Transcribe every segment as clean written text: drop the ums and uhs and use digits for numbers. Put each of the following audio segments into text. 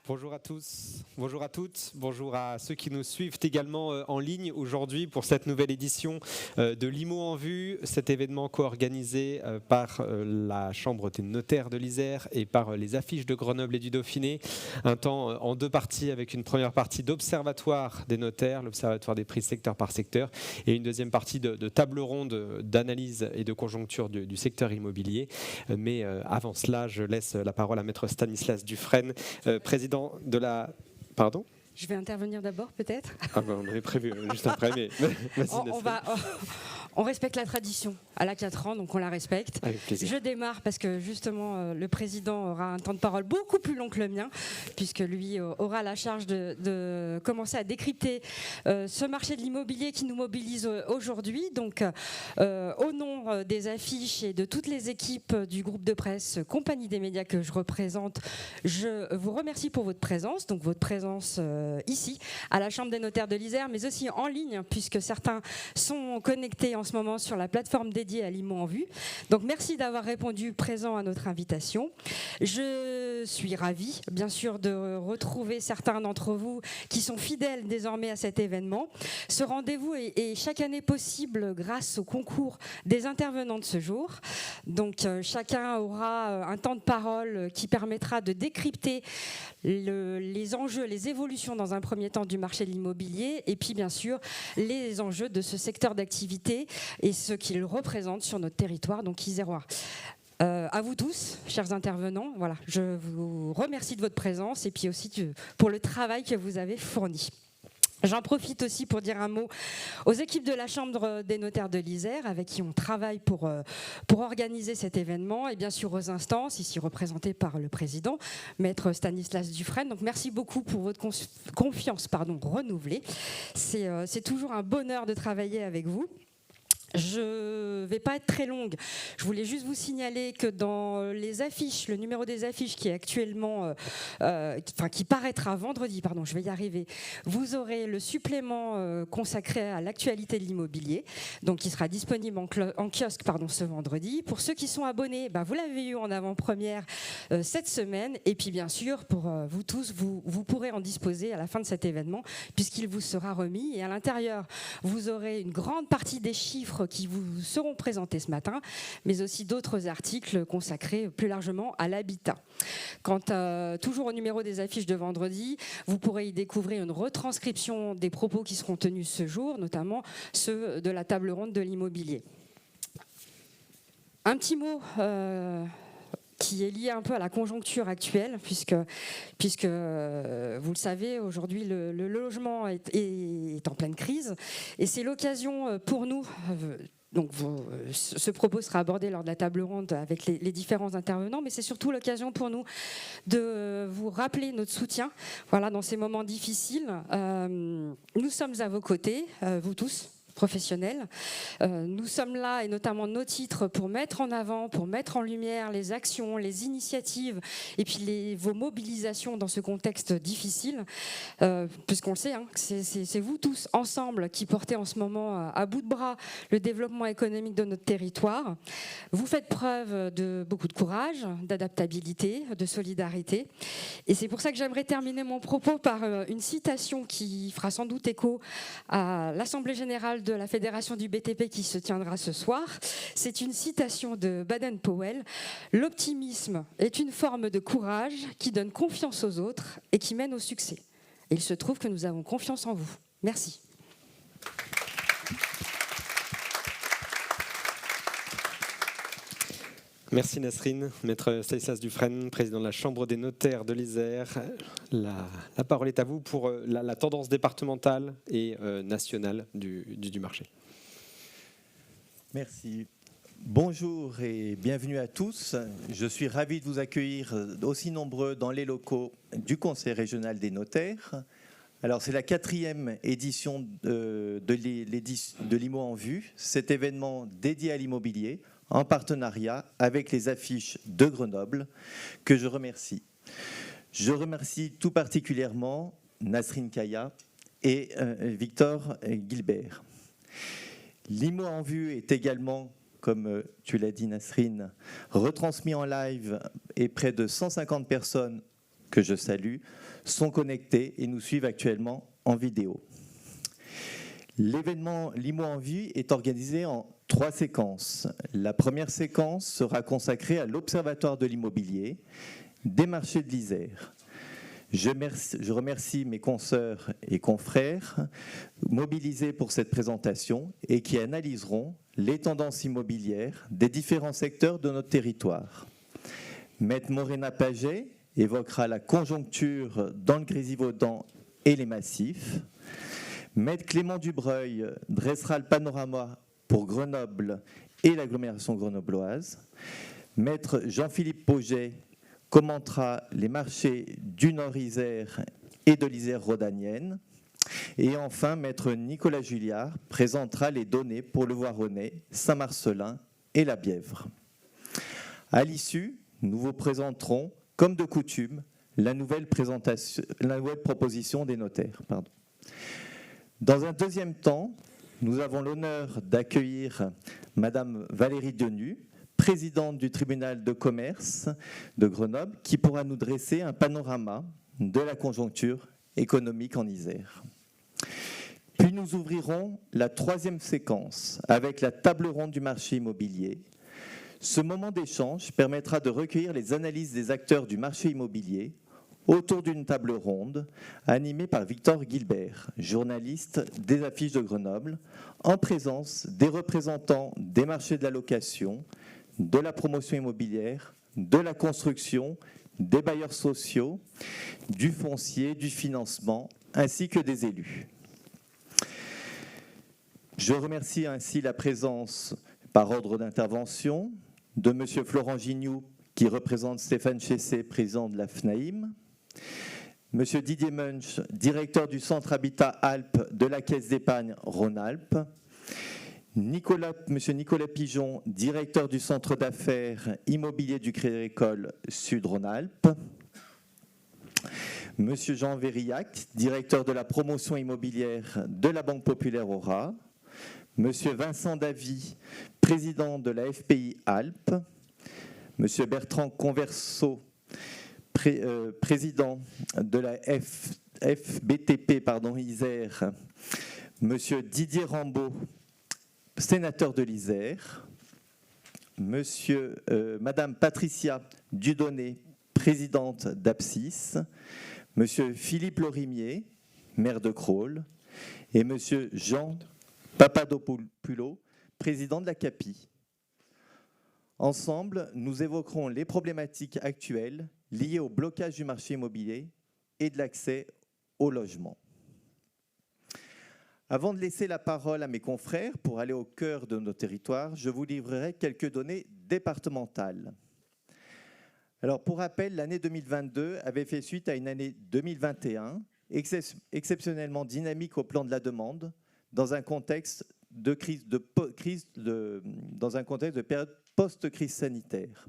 Bonjour à tous, bonjour à toutes, bonjour à ceux qui nous suivent également en ligne aujourd'hui pour cette nouvelle édition de l'IMO en vue, cet événement co-organisé par la Chambre des notaires de l'Isère et par les affiches de Grenoble et du Dauphiné. Un temps en deux parties avec une première partie d'observatoire des notaires, l'observatoire des prix secteur par secteur, et une deuxième partie de table ronde d'analyse et de conjoncture du secteur immobilier. Mais avant cela, je laisse la parole à Maître Stanislas Dufresne, président de la... Pardon ? Je vais intervenir d'abord, peut-être. On avait prévu juste après, mais on respecte la tradition. Elle a 4 ans, donc on la respecte. Avec plaisir. Je démarre parce que justement, le président aura un temps de parole beaucoup plus long que le mien, puisque lui aura la charge de commencer à décrypter ce marché de l'immobilier qui nous mobilise aujourd'hui. Donc, au nom des affiches et de toutes les équipes du groupe de presse Compagnie des médias que je représente, je vous remercie pour votre présence. Donc, votre présence ici, à la Chambre des notaires de l'Isère, mais aussi en ligne, puisque certains sont connectés en ce moment sur la plateforme dédiée à l'IMO en vue. Donc merci d'avoir répondu présent à notre invitation. Je suis ravie, bien sûr, de retrouver certains d'entre vous qui sont fidèles désormais à cet événement. Ce rendez-vous est chaque année possible grâce au concours des intervenants de ce jour. Donc chacun aura un temps de parole qui permettra de décrypter les enjeux, les évolutions dans un premier temps du marché de l'immobilier et puis bien sûr les enjeux de ce secteur d'activité et ce qu'il représente sur notre territoire, donc isérois. À vous tous, chers intervenants, voilà, je vous remercie de votre présence et puis aussi pour le travail que vous avez fourni. J'en profite aussi pour dire un mot aux équipes de la Chambre des notaires de l'Isère avec qui on travaille pour organiser cet événement et bien sûr aux instances, ici représentées par le président, Maître Stanislas Dufresne. Donc merci beaucoup pour votre confiance renouvelée. C'est toujours un bonheur de travailler avec vous. Je ne vais pas être très longue. Je voulais juste vous signaler que dans les affiches, le numéro des affiches qui est actuellement, qui paraîtra vendredi, je vais y arriver, vous aurez le supplément consacré à l'actualité de l'immobilier, donc qui sera disponible en kiosque ce vendredi. Pour ceux qui sont abonnés, vous l'avez eu en avant-première cette semaine. Et puis bien sûr, pour vous tous, vous pourrez en disposer à la fin de cet événement, puisqu'il vous sera remis. Et à l'intérieur, vous aurez une grande partie des chiffres qui vous seront présentés ce matin, mais aussi d'autres articles consacrés plus largement à l'habitat. Quant toujours au numéro des affiches de vendredi, vous pourrez y découvrir une retranscription des propos qui seront tenus ce jour, notamment ceux de la table ronde de l'immobilier. Un petit mot qui est lié un peu à la conjoncture actuelle, puisque vous le savez, aujourd'hui, le logement est en pleine crise. Et c'est l'occasion pour nous, ce propos sera abordé lors de la table ronde avec les différents intervenants, mais c'est surtout l'occasion pour nous de vous rappeler notre soutien dans ces moments difficiles. Nous sommes à vos côtés, vous tous, professionnels. Nous sommes là, et notamment nos titres, pour mettre en avant, pour mettre en lumière les actions, les initiatives et puis vos mobilisations dans ce contexte difficile, puisqu'on le sait, c'est vous tous ensemble qui portez en ce moment à bout de bras le développement économique de notre territoire. Vous faites preuve de beaucoup de courage, d'adaptabilité, de solidarité. Et c'est pour ça que j'aimerais terminer mon propos par une citation qui fera sans doute écho à l'Assemblée générale de la Fédération du BTP qui se tiendra ce soir. C'est une citation de Baden-Powell. « L'optimisme est une forme de courage qui donne confiance aux autres et qui mène au succès. » Et il se trouve que nous avons confiance en vous. Merci. Merci Nasrine, Maître Stanislas Dufresne, président de la Chambre des notaires de l'Isère. La parole est à vous pour la tendance départementale et nationale du marché. Merci. Bonjour et bienvenue à tous. Je suis ravi de vous accueillir aussi nombreux dans les locaux du Conseil régional des notaires. Alors c'est la 4e édition de l'IMO en vue, cet événement dédié à l'immobilier, en partenariat avec les affiches de Grenoble, que je remercie. Je remercie tout particulièrement Nasrine Kaya et Victor Gilbert. L'IMO en vue est également, comme tu l'as dit Nasrine, retransmis en live et près de 150 personnes que je salue, sont connectés et nous suivent actuellement en vidéo. L'événement Limo en Vue est organisé en 3 séquences. La première séquence sera consacrée à l'Observatoire de l'immobilier des marchés de l'Isère. Je remercie mes consoeurs et confrères mobilisés pour cette présentation et qui analyseront les tendances immobilières des différents secteurs de notre territoire. Maître Morena Paget évoquera la conjoncture dans le Grésivaudan et les massifs. Maître Clément Dubreuil dressera le panorama pour Grenoble et l'agglomération grenobloise. Maître Jean-Philippe Pauget commentera les marchés du Nord-Isère et de l'Isère rhodanienne. Et enfin, Maître Nicolas Julliard présentera les données pour le Voironnais, Saint-Marcellin et la Bièvre. À l'issue, nous vous présenterons, comme de coutume, la nouvelle proposition des notaires. Dans un deuxième temps, nous avons l'honneur d'accueillir Madame Valérie Denu, présidente du tribunal de commerce de Grenoble, qui pourra nous dresser un panorama de la conjoncture économique en Isère. Puis nous ouvrirons la 3e séquence avec la table ronde du marché immobilier. Ce moment d'échange permettra de recueillir les analyses des acteurs du marché immobilier autour d'une table ronde animée par Victor Guilbert, journaliste des Affiches de Grenoble, en présence des représentants des marchés de la location, de la promotion immobilière, de la construction, des bailleurs sociaux, du foncier, du financement, ainsi que des élus. Je remercie ainsi la présence, par ordre d'intervention, de M. Florent Gignoux, qui représente Stéphane Chessé, président de la FNAIM, M. Didier Munch, directeur du Centre Habitat Alpes de la Caisse d'épargne Rhône-Alpes, M. Nicolas Pigeon, directeur du Centre d'affaires immobilier du Crédit Agricole Sud-Rhône-Alpes, M. Jean Vérillac, directeur de la promotion immobilière de la Banque Populaire Aura, M. Vincent Davy, président de la FPI Alpes, M. Bertrand Converso, président de la FBTP Isère, M. Didier Rambaud, sénateur de l'Isère, Madame Patricia Dudonné, présidente d'Apsis, M. Philippe Lorimier, maire de Crolles, et M. Jean Papadopoulos, président de la CAPI. Ensemble, nous évoquerons les problématiques actuelles liées au blocage du marché immobilier et de l'accès au logement. Avant de laisser la parole à mes confrères pour aller au cœur de nos territoires, je vous livrerai quelques données départementales. Alors, pour rappel, l'année 2022 avait fait suite à une année 2021 exceptionnellement dynamique au plan de la demande, dans un contexte de période post-crise sanitaire.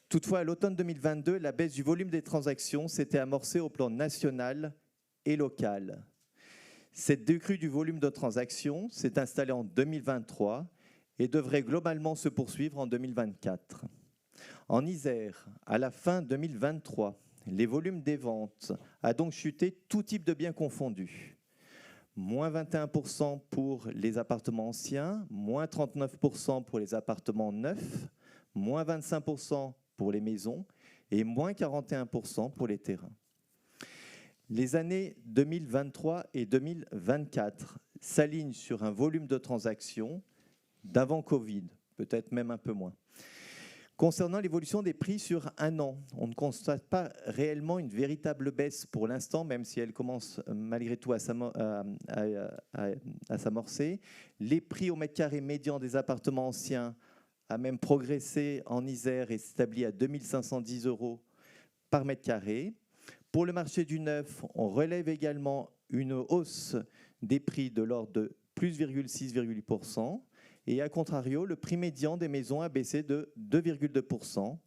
Toutefois, à l'automne 2022, la baisse du volume des transactions s'était amorcée au plan national et local. Cette décrue du volume de transactions s'est installée en 2023 et devrait globalement se poursuivre en 2024. En Isère, à la fin 2023, les volumes des ventes a donc chuté tout type de biens confondus. Moins 21% pour les appartements anciens, moins 39% pour les appartements neufs, moins 25% pour les maisons et moins 41% pour les terrains. Les années 2023 et 2024 s'alignent sur un volume de transactions d'avant Covid, peut-être même un peu moins. Concernant l'évolution des prix sur un an, on ne constate pas réellement une véritable baisse pour l'instant, même si elle commence malgré tout à s'amorcer. Les prix au mètre carré médian des appartements anciens a même progressé en Isère et s'établit à 2 510 € par mètre carré. Pour le marché du neuf, on relève également une hausse des prix de l'ordre de plus 6,8%. Et à contrario, le prix médian des maisons a baissé de 2,2%.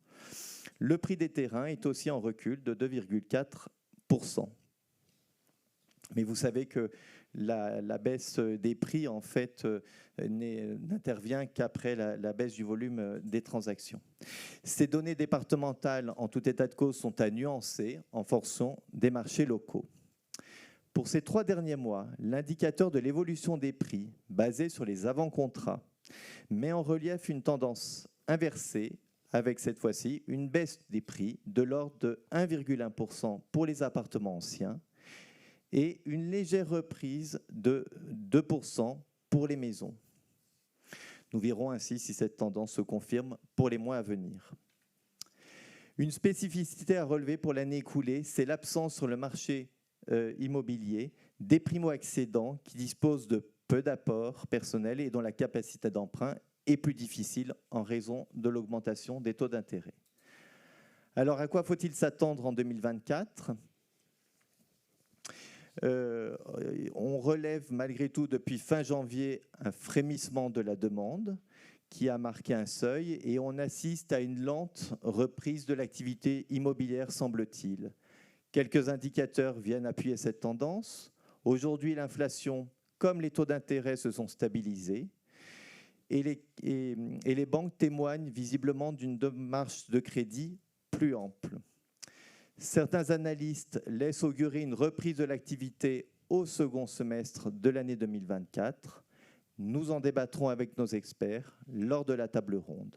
Le prix des terrains est aussi en recul de 2,4%. Mais vous savez que la baisse des prix en fait n'intervient qu'après la baisse du volume des transactions. Ces données départementales, en tout état de cause, sont à nuancer en fonction des marchés locaux. Pour ces 3 derniers mois, l'indicateur de l'évolution des prix, basé sur les avant-contrats, met en relief une tendance inversée, avec cette fois-ci une baisse des prix de l'ordre de 1,1% pour les appartements anciens et une légère reprise de 2% pour les maisons. Nous verrons ainsi si cette tendance se confirme pour les mois à venir. Une spécificité à relever pour l'année écoulée, c'est l'absence sur le marché immobilier des primo-accédants qui disposent de peu d'apports personnels et dont la capacité d'emprunt est plus difficile en raison de l'augmentation des taux d'intérêt. Alors, à quoi faut-il s'attendre en 2024 ? On relève malgré tout depuis fin janvier un frémissement de la demande qui a marqué un seuil et on assiste à une lente reprise de l'activité immobilière, semble-t-il. Quelques indicateurs viennent appuyer cette tendance. Aujourd'hui, l'inflation, comme les taux d'intérêt, se sont stabilisés et les banques témoignent visiblement d'une démarche de crédit plus ample. Certains analystes laissent augurer une reprise de l'activité au second semestre de l'année 2024. Nous en débattrons avec nos experts lors de la table ronde.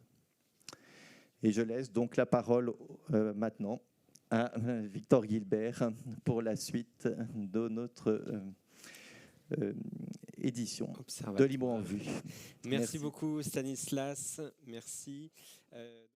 Et je laisse donc la parole maintenant à Victor Guilbert pour la suite de notre édition de Limo en Vue. Merci beaucoup Stanislas. Merci.